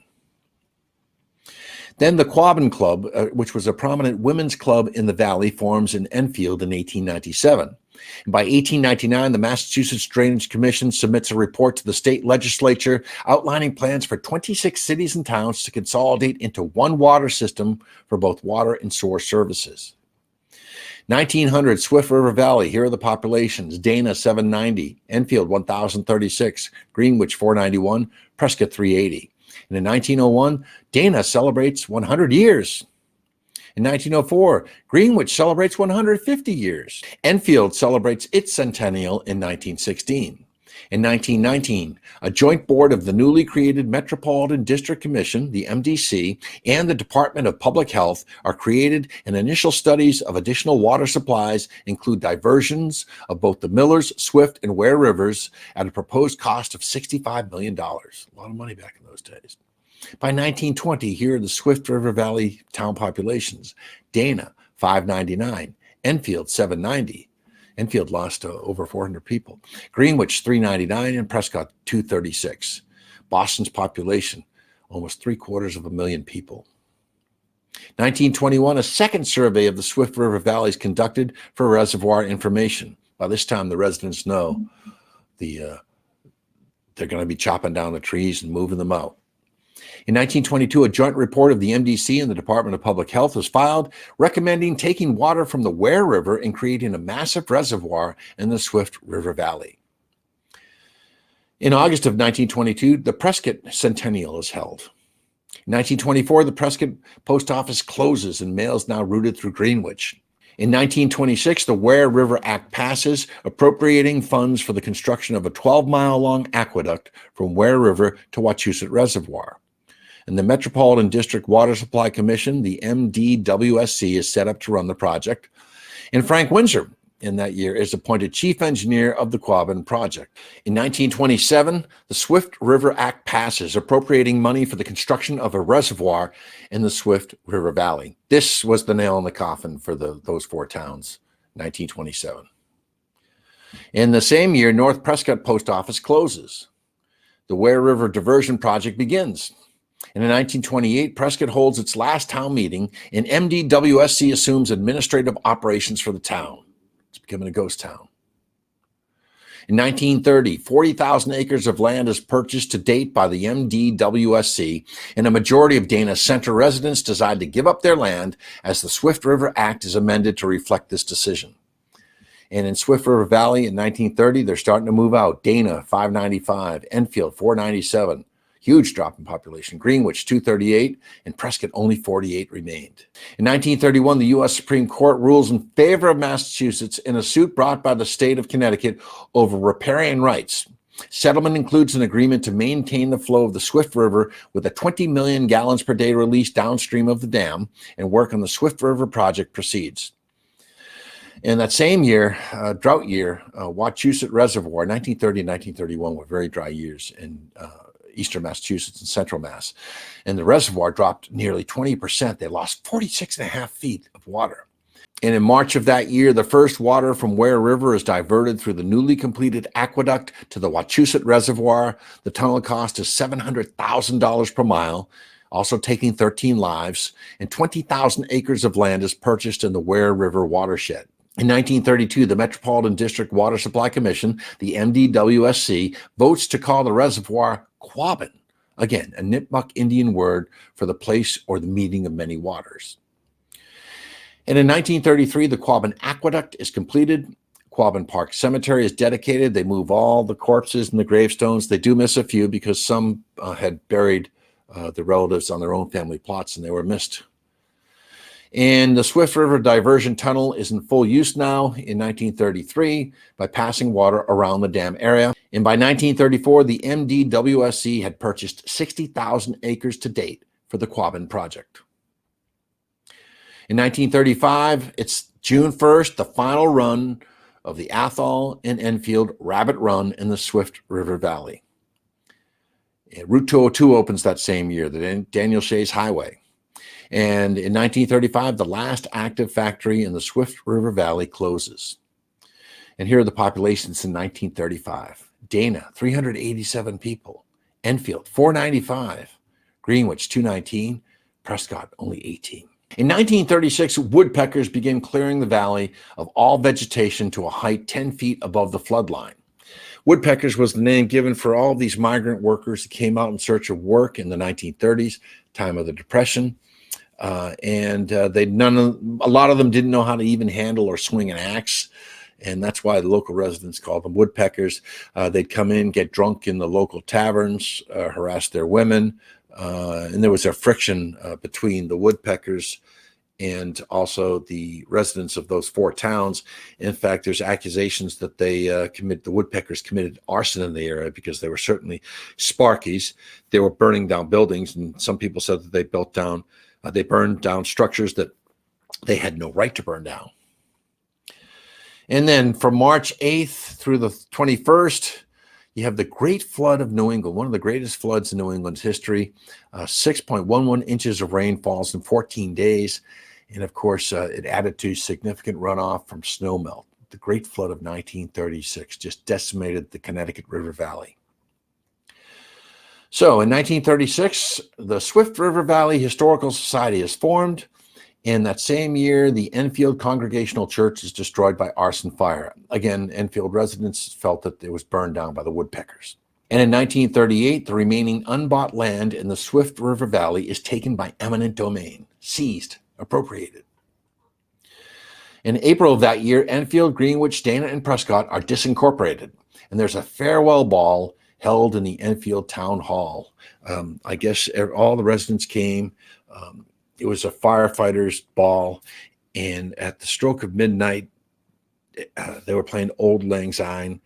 Then the Quabbin Club, which was a prominent women's club in the valley, forms in Enfield in 1897. And by 1899, the Massachusetts Drainage Commission submits a report to the state legislature outlining plans for 26 cities and towns to consolidate into one water system for both water and sewer services. 1900, Swift River Valley, here are the populations. Dana, 790. Enfield, 1,036. Greenwich, 491. Prescott, 380. And in 1901, Dana celebrates 100 years. In 1904, Greenwich celebrates 150 years. Enfield celebrates its centennial in 1916. In 1919, a joint board of the newly created Metropolitan District Commission, the MDC, and the Department of Public Health are created, and initial studies of additional water supplies include diversions of both the Millers, Swift, and Ware Rivers at a proposed cost of $65 million. A lot of money back in those days. By 1920, here are the Swift River Valley town populations. Dana, 599. Enfield, 790. Enfield lost over 400 people. Greenwich, 399, and Prescott, 236. Boston's population, almost 750,000 people. 1921, a second survey of the Swift River Valley is conducted for reservoir information. By this time, the residents know they're going to be chopping down the trees and moving them out. In 1922, a joint report of the MDC and the Department of Public Health was filed, recommending taking water from the Ware River and creating a massive reservoir in the Swift River Valley. In August of 1922, the Prescott Centennial is held. In 1924, the Prescott Post Office closes and mail is now routed through Greenwich. In 1926, the Ware River Act passes, appropriating funds for the construction of a 12-mile-long aqueduct from Ware River to Wachusett Reservoir. And the Metropolitan District Water Supply Commission, the MDWSC, is set up to run the project. And Frank Windsor, in that year, is appointed chief engineer of the Quabbin project. In 1927, the Swift River Act passes, appropriating money for the construction of a reservoir in the Swift River Valley. This was the nail in the coffin for those four towns, 1927. In the same year, North Prescott Post Office closes. The Ware River Diversion Project begins. And in 1928, Prescott holds its last town meeting, and MDWSC assumes administrative operations for the town. It's becoming a ghost town. In 1930, 40,000 acres of land is purchased to date by the MDWSC, and a majority of Dana's center residents decide to give up their land as the Swift River Act is amended to reflect this decision. And in Swift River Valley in 1930, they're starting to move out. Dana, 595, Enfield, 497. Huge drop in population. Greenwich, 238, and Prescott, only 48 remained. In 1931, the U.S. Supreme Court rules in favor of Massachusetts in a suit brought by the state of Connecticut over riparian rights. Settlement includes an agreement to maintain the flow of the Swift River with a 20 million gallons per day release downstream of the dam, and work on the Swift River project proceeds. In that same year, drought year, Wachusett Reservoir, 1930 and 1931 were very dry years in eastern Massachusetts and central Mass. And the reservoir dropped nearly 20%. They lost 46.5 feet of water. And in March of that year, the first water from Ware River is diverted through the newly completed aqueduct to the Wachusett Reservoir. The tunnel cost is $700,000 per mile, also taking 13 lives, and 20,000 acres of land is purchased in the Ware River watershed. In 1932, the Metropolitan District Water Supply Commission, the MDWSC, votes to call the reservoir Quabbin, again, a Nipmuc Indian word for the place or the meeting of many waters. And in 1933, the Quabbin Aqueduct is completed. Quabbin Park Cemetery is dedicated. They move all the corpses and the gravestones. They do miss a few because some had buried the relatives on their own family plots and they were missed. And the Swift River Diversion Tunnel is in full use now in 1933 by passing water around the dam area. And by 1934, the MDWSC had purchased 60,000 acres to date for the Quabbin project. In 1935, it's June 1st, the final run of the Athol and Enfield Rabbit Run in the Swift River Valley. Route 202 opens that same year, the Daniel Shays Highway. And in 1935, the last active factory in the Swift River Valley closes. And here are the populations in 1935. Dana, 387 people. Enfield, 495. Greenwich, 219. Prescott, only 18. In 1936, woodpeckers began clearing the valley of all vegetation to a height 10 feet above the flood line. Woodpeckers was the name given for all these migrant workers who came out in search of work in the 1930s, time of the Depression. A lot of them didn't know how to even handle or swing an axe, and that's why the local residents called them woodpeckers. They'd come in, get drunk in the local taverns, harass their women, and there was a friction between the woodpeckers and also the residents of those four towns. In fact, there's accusations that the woodpeckers committed arson in the area because they were certainly Sparkies. They were burning down buildings, and some people said that they burned down structures that they had no right to burn down. And then from March 8th through the 21st, you have the Great Flood of New England, one of the greatest floods in New England's history. 6.11 inches of rain falls in 14 days. And of course, it added to significant runoff from snowmelt. The Great Flood of 1936 just decimated the Connecticut River Valley. So in 1936, the Swift River Valley Historical Society is formed. In that same year, the Enfield Congregational Church is destroyed by arson fire. Again, Enfield residents felt that it was burned down by the woodpeckers. And in 1938, the remaining unbought land in the Swift River Valley is taken by eminent domain, seized, appropriated. In April of that year, Enfield, Greenwich, Dana, and Prescott are disincorporated, and there's a farewell ball held in the Enfield Town Hall. I guess all the residents came. It was a firefighters' ball, and at the stroke of midnight, they were playing Old Lang Syne,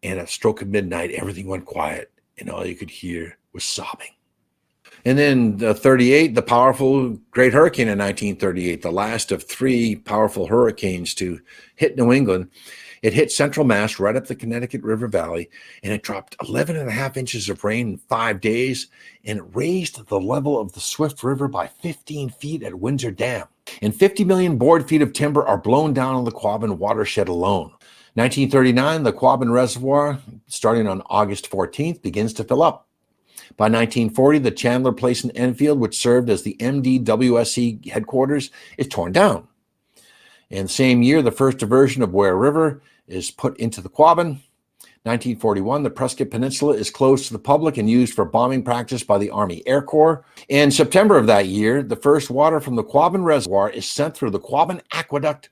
and at stroke of midnight, everything went quiet, and all you could hear was sobbing. And then 38, the powerful Great Hurricane in 1938, the last of three powerful hurricanes to hit New England. It hit Central Mass right up the Connecticut River Valley, and it dropped 11 and a half inches of rain in 5 days, and it raised the level of the Swift River by 15 feet at Windsor Dam. And 50 million board feet of timber are blown down on the Quabbin watershed alone. 1939, the Quabbin Reservoir, starting on August 14th, begins to fill up. By 1940, the Chandler Place in Enfield, which served as the MDWSC headquarters, is torn down. And the same year, the first diversion of Ware River is put into the Quabbin. 1941, the Prescott Peninsula is closed to the public and used for bombing practice by the Army Air Corps. In September of that year, the first water from the Quabbin Reservoir is sent through the Quabbin Aqueduct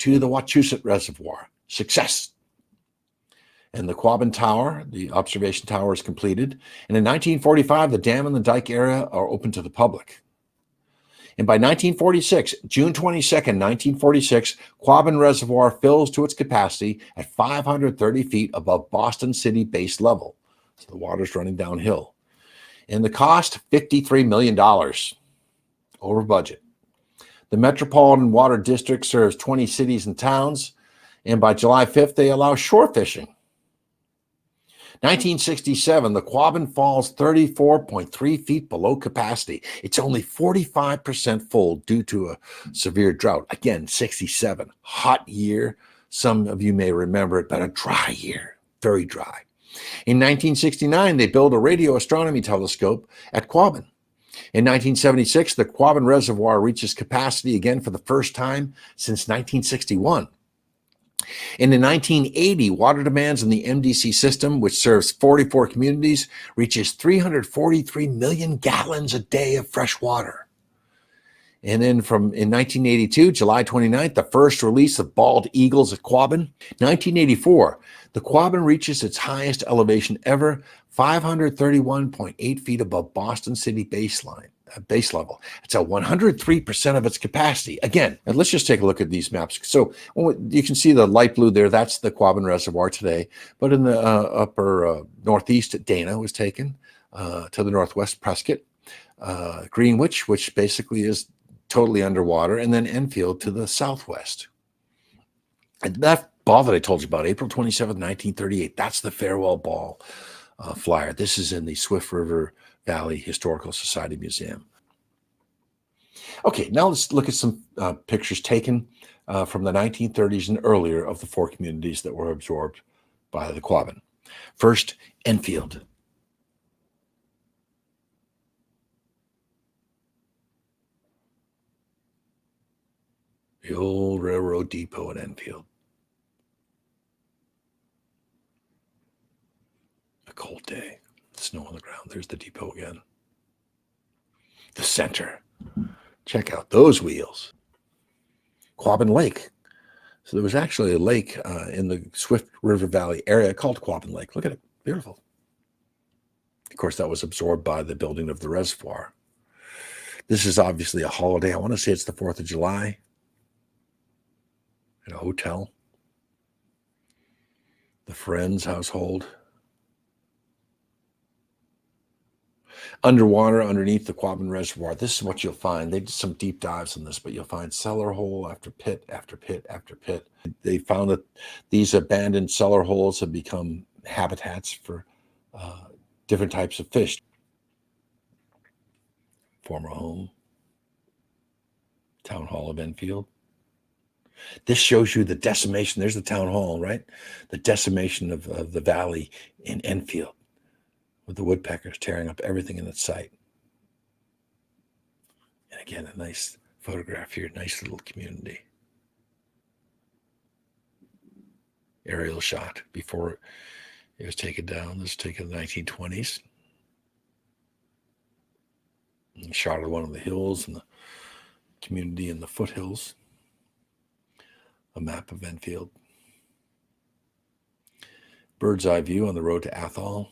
to the Wachusett Reservoir. Success. And the Quabbin Tower, the observation tower, is completed. And in 1945, the dam and the dike area are open to the public. And by 1946, June 22nd, 1946, Quabbin Reservoir fills to its capacity at 530 feet above Boston City base level. So the water's running downhill. And the cost, $53 million, over budget. The Metropolitan Water District serves 20 cities and towns. And by July 5th, they allow shore fishing. 1967, the Quabbin falls 34.3 feet below capacity. It's only 45% full due to a severe drought. Again, 67, hot year. Some of you may remember it, but a dry year, very dry. In 1969, they build a radio astronomy telescope at Quabbin. In 1976, the Quabbin Reservoir reaches capacity again for the first time since 1961. And in 1980, water demands in the MDC system, which serves 44 communities, reaches 343 million gallons a day of fresh water. And then in 1982, July 29th, the first release of bald eagles at Quabbin. 1984, the Quabbin reaches its highest elevation ever, 531.8 feet above Boston City base level. It's at 103% of its capacity. Again, and let's just take a look at these maps. So you can see the light blue there. That's the Quabbin Reservoir today. But in the upper northeast, Dana was taken. To the northwest, Prescott. Greenwich, which basically is totally underwater. And then Enfield to the southwest. And that ball that I told you about, April 27th, 1938, that's the farewell ball flyer. This is in the Swift River Valley Historical Society Museum. Okay, now let's look at some pictures taken from the 1930s and earlier of the four communities that were absorbed by the Quabbin. First, Enfield. The old railroad depot at Enfield. A cold day, snow on the ground. There's the depot again. The center. Check out those wheels. Quabbin Lake. So there was actually a lake in the Swift River Valley area called Quabbin Lake. Look at it. Beautiful. Of course, that was absorbed by the building of the reservoir. This is obviously a holiday. I want to say it's the 4th of July. At a hotel. The Friends household. Underwater, underneath the Quabbin Reservoir, this is what you'll find. They did some deep dives on this, but you'll find cellar hole after pit after pit after pit. They found that these abandoned cellar holes have become habitats for different types of fish. Former home. Town Hall of Enfield. This shows you the decimation. There's the town hall, right? The decimation of the valley in Enfield, with the woodpeckers tearing up everything in its sight. And again, a nice photograph here, nice little community. Aerial shot before It was taken down. This was taken in the 1920s. And shot at one of the hills and the community in the foothills. A map of Enfield. Bird's eye view on the road to Athol.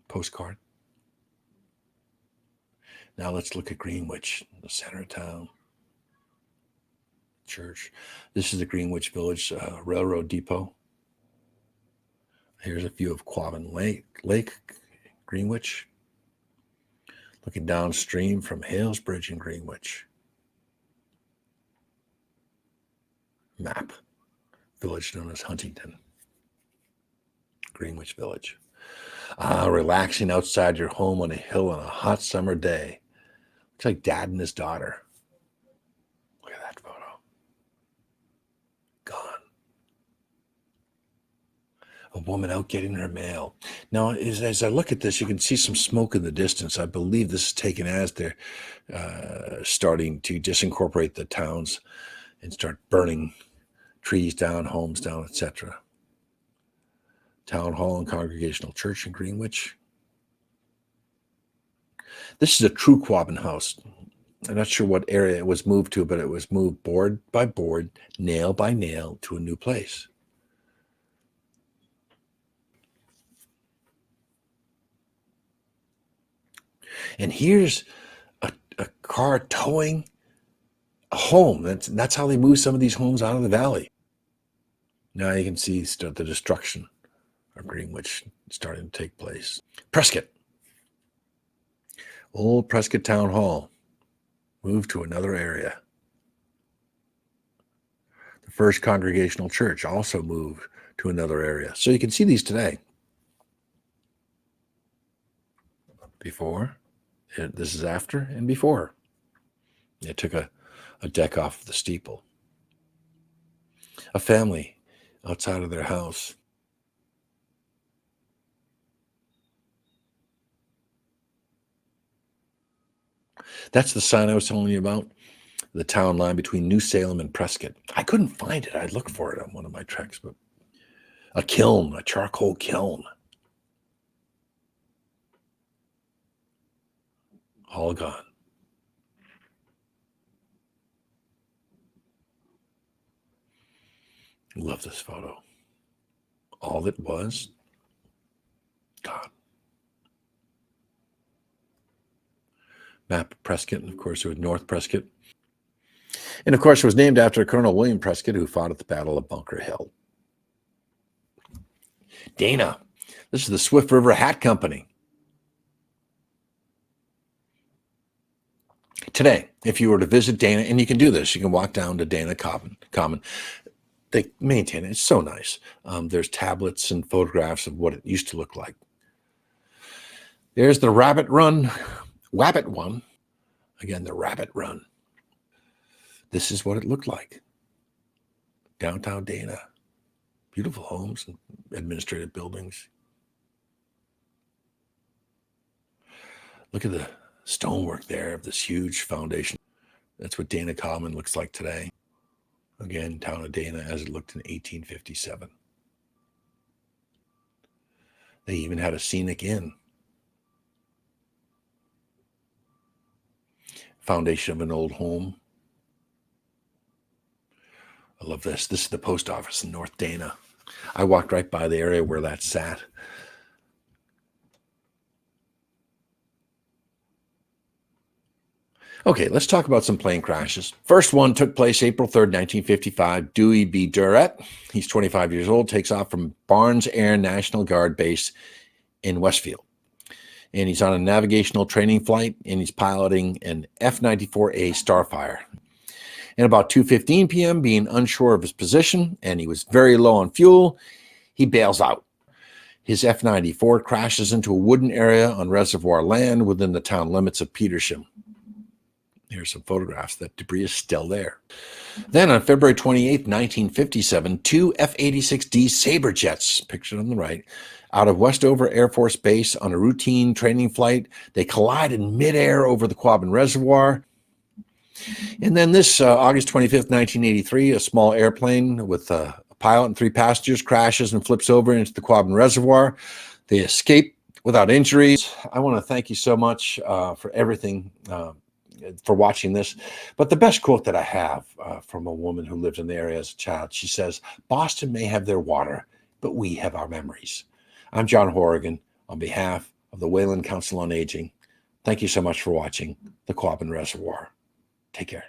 Postcard. Now let's look at Greenwich, the center of town. Church. This is the Greenwich Village Railroad Depot. Here's a view of Quabbin Lake, Greenwich. Looking downstream from Hales Bridge in Greenwich. Map. Village known as Huntington. Greenwich Village. Relaxing outside your home on a hill on a hot summer day. Looks like Dad and his daughter. Look at that photo. Gone. A woman out getting her mail. Now, as I look at this, you can see some smoke in the distance. I believe this is taken as they're starting to disincorporate the towns and start burning trees down, homes down, etc. Town Hall and Congregational Church in Greenwich. This is a true Quabbin house. I'm not sure what area it was moved to, but it was moved board by board, nail by nail to a new place. And here's a car towing a home. That's how they move some of these homes out of the valley. Now you can see the destruction of Greenwich starting to take place. Prescott. Old Prescott Town Hall moved to another area. The First Congregational Church also moved to another area. So you can see these today. Before, this is after and before. They took a deck off of the steeple. A family outside of their house. That's the sign I was telling you about, the town line between New Salem and Prescott. I couldn't find it. I'd look for it on one of my treks, but a kiln, a charcoal kiln. All gone. Love this photo. All that was, gone. Map of Prescott, and of course it was North Prescott. And of course it was named after Colonel William Prescott, who fought at the Battle of Bunker Hill. Dana. This is the Swift River Hat Company. Today, if you were to visit Dana, and you can do this, you can walk down to Dana Common. They maintain it. It's so nice. There's tablets and photographs of what it used to look like. There's the Wabbit One. Again, the Rabbit Run. This is what it looked like. Downtown Dana. Beautiful homes and administrative buildings. Look at the stonework there of this huge foundation. That's what Dana Common looks like today. Again, town of Dana as it looked in 1857. They even had a scenic inn. Foundation of an old home. I love this. This is the post office in North Dana. I walked right by the area where that sat. Okay, let's talk about some plane crashes. First one took place April 3rd, 1955. Dewey B. Durrett, he's 25 years old, takes off from Barnes Air National Guard Base in Westfield. And he's on a navigational training flight, and he's piloting an F-94A Starfire. And about 2:15 p.m., being unsure of his position, and he was very low on fuel, he bails out. His F-94 crashes into a wooden area on reservoir land within the town limits of Petersham. Here's some photographs. That debris is still there. Then on February 28, 1957, two F-86D Sabre jets, pictured on the right, out of Westover Air Force Base on a routine training flight. They collide in midair over the Quabbin Reservoir. And then this August 25th, 1983, a small airplane with a pilot and 3 passengers crashes and flips over into the Quabbin Reservoir. They escape without injuries. I want to thank you so much for everything, for watching this. But the best quote that I have from a woman who lived in the area as a child, she says, "Boston may have their water, but we have our memories." I'm John Horrigan on behalf of the Wayland Council on Aging. Thank you so much for watching the Quabbin Reservoir. Take care.